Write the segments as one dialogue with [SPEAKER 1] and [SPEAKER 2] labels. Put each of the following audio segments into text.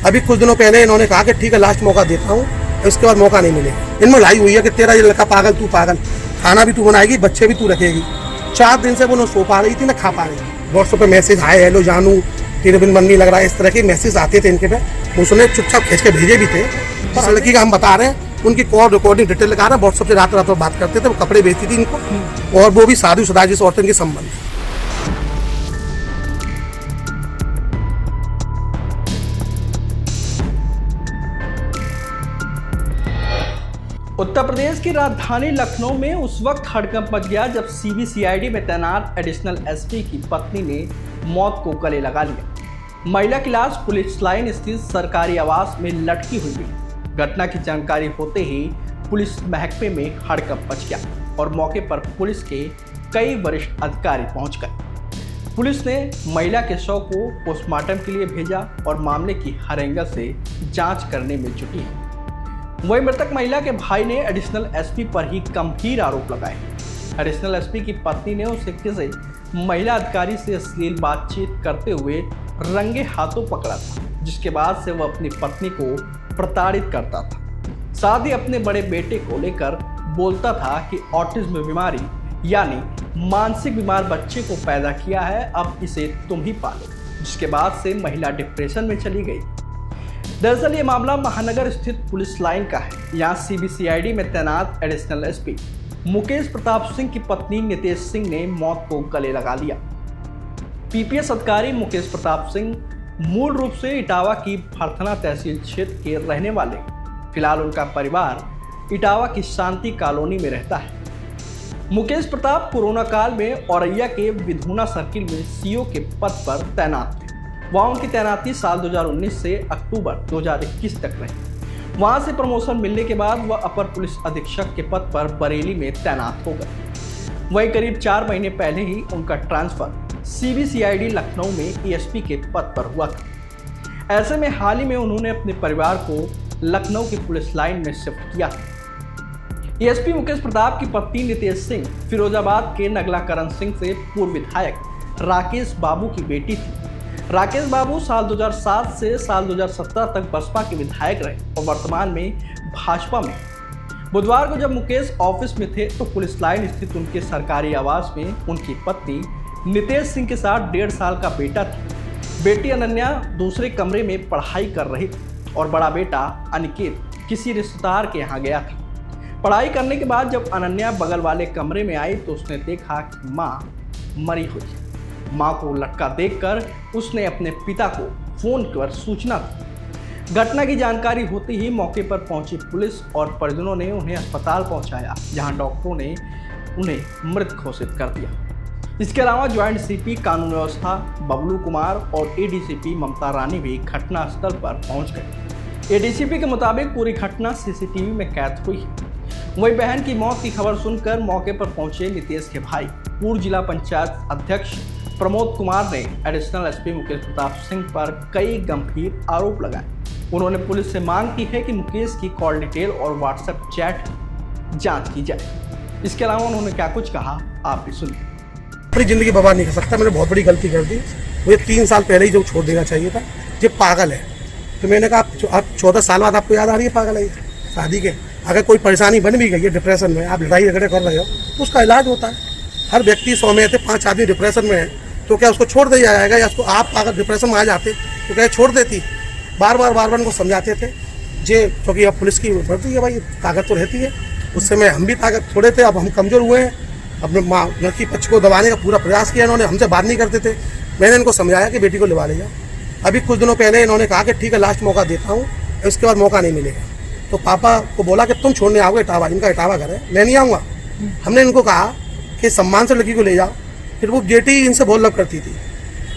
[SPEAKER 1] अभी कुछ दिनों पहले इन्होंने कहा कि ठीक है लास्ट मौका देता हूँ, इसके बाद मौका नहीं मिलेगा। इनमें लड़ाई हुई है कि तेरा ये लड़का पागल, तू पागल, खाना भी तू बनाएगी, बच्चे भी तू रखेगी। 4 दिन से वो न सो पा रही थी न खा पा रही थी। व्हाट्सएप पे मैसेज आए, हेलो जानू तेरे बिन मन नहीं लग रहा है, इस तरह के मैसेज आते थे इनके पे। उसने चुपचाप खींच के भेजे भी थे। पर लड़की का हम बता रहे हैं, उनकी कॉल रिकॉर्डिंग डिटेल लगा रहे हैं। व्हाट्सएप से रात रात बात करते थे, वो कपड़े बेचती थी इनको, और वो भी शादीशुदा जिस औरतें के संबंध।
[SPEAKER 2] उत्तर प्रदेश की राजधानी लखनऊ में उस वक्त हड़कंप मच गया जब सीबीसीआईडी में तैनात एडिशनल एसपी की पत्नी ने मौत को गले लगा लिया। महिला की लाश पुलिस लाइन स्थित सरकारी आवास में लटकी हुई मिली। घटना की जानकारी होते ही पुलिस महकमे में हड़कंप मच गया और मौके पर पुलिस के कई वरिष्ठ अधिकारी पहुंच गए। पुलिस ने महिला के शव को पोस्टमार्टम के लिए भेजा और मामले की हर एंगल से जांच करने में जुटी है। वहीं मृतक महिला के भाई ने एडिशनल एसपी पर ही गंभीर आरोप लगाए। एडिशनल एसपी की पत्नी ने उसे किसी महिला अधिकारी से अश्लील बातचीत करते हुए रंगे हाथों पकड़ा था, जिसके बाद से वह अपनी पत्नी को प्रताड़ित करता था। साथ ही अपने बड़े बेटे को लेकर बोलता था कि ऑटिज्म बीमारी यानी मानसिक बीमार बच्चे को पैदा किया है, अब इसे तुम ही पालो, जिसके बाद से महिला डिप्रेशन में चली गई। दरअसल ये मामला महानगर स्थित पुलिस लाइन का है। यहाँ सीबीसीआईडी में तैनात एडिशनल एसपी मुकेश प्रताप सिंह की पत्नी नितेश सिंह ने मौत को गले लगा लिया। पीपीएस अधिकारी मुकेश प्रताप सिंह मूल रूप से इटावा की भरथना तहसील क्षेत्र के रहने वाले। फिलहाल उनका परिवार इटावा की शांति कॉलोनी में रहता है। मुकेश प्रताप कोरोना काल में औरैया के विधुना सर्किल में सीओ के पद पर तैनात थे। वहाँ उनकी तैनाती साल 2019 से अक्टूबर 2021 तक रही। वहाँ से प्रमोशन मिलने के बाद वह अपर पुलिस अधीक्षक के पद पर बरेली में तैनात हो गए। वहीं करीब 4 महीने पहले ही उनका ट्रांसफर सीबीसीआईडी लखनऊ में ईएसपी के पद पर हुआ था। ऐसे में हाल ही में उन्होंने अपने परिवार को लखनऊ की पुलिस लाइन में शिफ्ट किया था। ईएसपी मुकेश प्रताप की पत्नी नितेश सिंह फिरोजाबाद के नगला करण सिंह से पूर्व विधायक राकेश बाबू की बेटी थी। राकेश बाबू साल 2007 से साल 2017 तक बसपा के विधायक रहे और वर्तमान में भाजपा में। बुधवार को जब मुकेश ऑफिस में थे तो पुलिस लाइन स्थित उनके सरकारी आवास में उनकी पत्नी नितेश सिंह के साथ 1.5 साल का बेटा था। बेटी अनन्या दूसरे कमरे में पढ़ाई कर रही थी और बड़ा बेटा अनिकेत किसी रिश्तेदार के यहाँ गया था। पढ़ाई करने के बाद जब अनन्या बगल वाले कमरे में आई तो उसने देखा कि माँ मरी हुई है। मां को लटका देखकर उसने अपने पिता को फोन कर सूचना दी। घटना की जानकारी होते ही मौके पर पहुंची पुलिस और परिजनों ने उन्हें अस्पताल पहुंचाया, जहां डॉक्टरों ने उन्हें मृत घोषित कर दिया। इसके अलावा ज्वाइंट सीपी कानून व्यवस्था बबलू कुमार और एडीसीपी ममता रानी भी घटनास्थल पर पहुंच गए। एडीसीपी के मुताबिक पूरी घटना सीसीटीवी में कैद हुई है। वही बहन की मौत की खबर सुनकर मौके पर पहुंचे नितेश के भाई पूर्व जिला पंचायत अध्यक्ष प्रमोद कुमार ने एडिशनल एसपी मुकेश प्रताप सिंह पर कई गंभीर आरोप लगाए। उन्होंने पुलिस से मांग की है कि मुकेश की कॉल डिटेल और व्हाट्सएप चैट जांच की जाए। इसके अलावा उन्होंने क्या कुछ कहा आप भी सुनिए।
[SPEAKER 1] अपनी जिंदगी बर्बाद नहीं कर सकता, मैंने बहुत बड़ी गलती कर दी। मुझे 3 साल पहले ही जो छोड़ देना चाहिए था। ये पागल है। तो मैंने कहा आप 14 साल बाद आपको याद आ रही है पागल है शादी के। अगर कोई परेशानी बन भी गई है, डिप्रेशन में आप लड़ाई झगड़े कर रहे हो तो उसका इलाज होता है। हर व्यक्ति 100 में थे 5 आदमी डिप्रेशन में है, तो क्या उसको छोड़ दिया जाएगा? या उसको आप अगर डिप्रेशन में आ जाते तो क्या छोड़ देती? बार बार उनको समझाते थे जे, क्योंकि अब पुलिस की बढ़ती है भाई, ताकत तो रहती है। उस समय हम भी ताकत थोड़े थे, अब हम कमज़ोर हुए हैं। अपने माँ लड़की पक्ष को दबाने का पूरा प्रयास किया इन्होंने, हमसे बात नहीं करते थे। मैंने इनको समझाया कि बेटी को लिवा ले जाओ। अभी कुछ दिनों पहले इन्होंने कहा कि ठीक है लास्ट मौका देता हूँ, इसके बाद मौका नहीं मिलेगा। तो पापा को बोला कि तुम छोड़ने आओगे इटावा, इनका इटावा घर है, मैं नहीं आऊँगा। हमने इनको कहा कि सम्मान से लड़की को ले जाओ। फिर वो बेटी इनसे बहुत लव करती थी,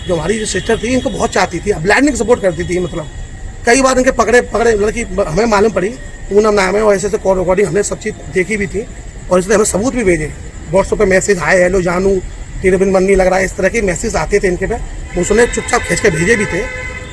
[SPEAKER 1] जो हमारी जो सिस्टर थी इनको बहुत चाहती थी, ब्लाइंड सपोर्ट करती थी। मतलब कई बार इनके पकड़े लड़की हमें मालूम पड़ी, पूनम नाम है, और ऐसे कॉल रिकॉर्डिंग हमने सब चीज़ देखी भी थी और इसलिए हमें सबूत भी भेजे। व्हाट्सएप पे मैसेज आए, हेलो जानू तेरे बिन मन नहीं लग रहा है, इस तरह के मैसेज आते थे इनके पे। उसने चुपचाप खींच के भेजे भी थे।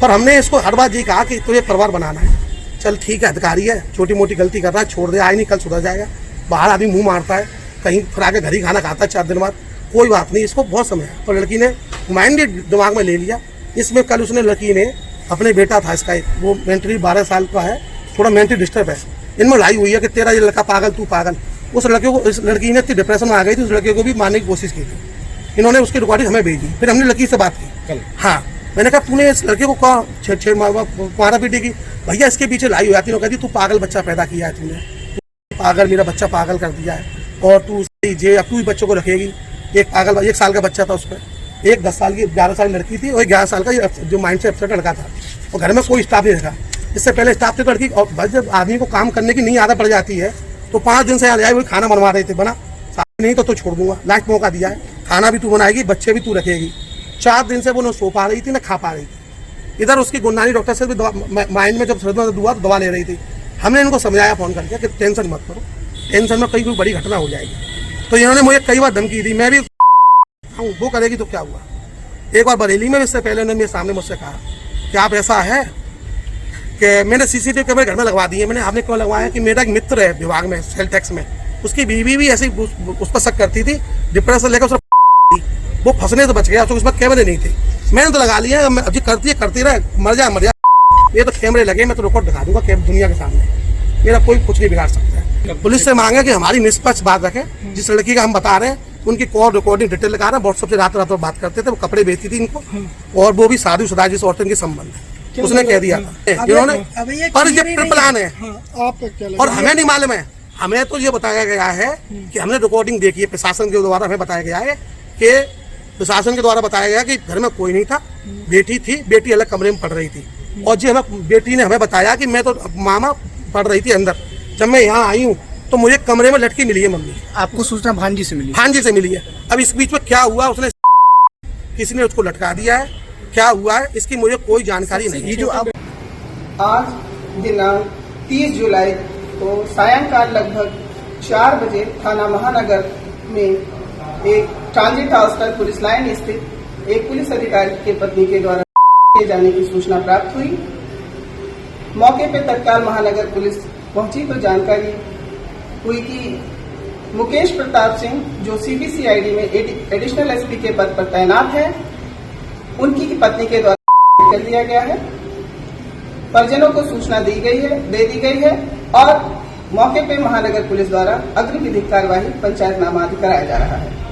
[SPEAKER 1] पर हमने इसको हर बार ये कहा कि तुझे परिवार बनाना है, चल ठीक है अधिकारी है, छोटी मोटी गलती कर रहा है, छोड़ दे, आज नहीं कल सुधर जाएगा। बाहर आदमी मुँह मारता है, कहीं फिर आके घर ही खाना खाता है 4 दिन बाद, कोई बात नहीं, इसको बहुत समय है। तो लड़की ने माइंड दिमाग में ले लिया। इसमें कल उसने लड़की ने अपने बेटा था इसका एक, वो मेंटली 12 साल का है, थोड़ा मेंटली डिस्टर्ब है। इनमें लड़ाई हुई है कि तेरा ये लड़का पागल, तू पागल। उस लड़के को, इस लड़की ने इतनी डिप्रेशन में आ गई थी, उस लड़के को भी मारने की कोशिश की थी। इन्होंने उसकी रिकॉर्डिंग हमें भेजी, फिर हमने लड़की से बात की। हाँ, मैंने कहा तूने इस लड़के को कहा छेड़ मारा पीटी की? भैया इसके पीछे लड़ाई हो जाती है। कहती तू पागल बच्चा पैदा किया है तूने, पागल, मेरा बच्चा पागल कर दिया है, और तू जे अब तू ही बच्चों को रखेगी। एक पागल 1 साल का बच्चा था उस पर, एक 10 साल की 11 साल की लड़की थी, और 11 साल का जो माइंड से अपसेट लड़का था, और घर में कोई स्टाफ नहीं रखा। इससे पहले स्टाफ थे तो लड़की, और बस जब आदमी को काम करने की नहीं आदत पड़ जाती है तो 5 दिन से यहाँ आए, वही खाना बनवा रहे थे, बना नहीं तो छोड़ दूंगा, लास्ट मौका दिया है, खाना भी तू बनाएगी, बच्चे भी तू रखेगी। 4 दिन से वो न सो पा रही थी, न खा पा रही थी। इधर उसकी गुंडानी डॉक्टर से भी माइंड में जब दुआ तो दवा ले रही थी। हमने इनको समझाया फोन करके कि टेंशन मत करो, टेंशन में कहीं कोई बड़ी घटना हो जाएगी। तो इन्होंने मुझे कई बार धमकी दी, मैं भी वो करेगी तो क्या हुआ। एक बार बरेली में इससे पहले उन्होंने मेरे सामने मुझसे कहा कि आप ऐसा है कि मैंने सीसीटीवी कैमरे घर में लगवा दिए। मैंने आपने क्यों लगवाया कि मेरा एक मित्र है विभाग में, सेल टैक्स में, उसकी बीवी भी ऐसे ही उस पर शक करती थी, डिप्रेशन लेकर वो फंसने से बच गया, तो उसमें कैमरे नहीं थे। मैंने तो लगा लिया, अभी करती रहे, मर जा। ये तो कैमरे लगे, मैं तो रिकॉर्ड दिखा दूंगा दुनिया के सामने, मेरा कोई कुछ नहीं बिगाड़ सकता है। पुलिस से मांगे कि हमारी निष्पक्ष बात रखें। जिस लड़की का हम बता रहे हैं उनकी कॉल रिकॉर्डिंग डिटेल लगा रहे हैं, व्हाट्सएप से रात बात करते थे, वो कपड़े बेचती थी इनको, और वो भी शादीशुदा जिस औरतों के संबंध है, उसने कह दिया था जिन्होंने, पर ये प्लान है और हमें नहीं मालूम है। हमें तो ये बताया गया है कि हमने रिकॉर्डिंग देखी है, प्रशासन के द्वारा हमें बताया गया है कि प्रशासन के द्वारा बताया गया कि घर में कोई नहीं था, बेटी थी, बेटी अलग कमरे में पढ़ रही थी, और जी हमें बेटी ने हमें बताया कि मैं तो मामा पढ़ रही थी अंदर, जब मैं यहाँ आई हूँ तो मुझे कमरे में लटकी मिली है मम्मी।
[SPEAKER 3] आपको सूचना भांजी से मिली?
[SPEAKER 1] भांजी से मिली है। अब इस बीच में क्या हुआ, उसने किसी ने उसको लटका दिया है, क्या हुआ है इसकी मुझे कोई जानकारी नहीं।
[SPEAKER 3] ये जो अब
[SPEAKER 4] आज दिनांक 30 जुलाई को सायंकाल लगभग 4 बजे थाना महानगर में एक ट्रांजिट हाउस पर पुलिस लाइन स्थित एक पुलिस अधिकारी के पत्नी के द्वारा किए जाने की सूचना प्राप्त हुई। मौके पर तत्काल महानगर पुलिस पहुंची तो जानकारी हुई कि मुकेश प्रताप सिंह, जो CBCID में एडिशनल SP के पद पर तैनात है, उनकी पत्नी के द्वारा कर दिया गया है। परिजनों को सूचना दे दी गई है और मौके पर महानगर पुलिस द्वारा अग्रिम विधिक कार्यवाही पंचायतनामा आदि कराया जा रहा है।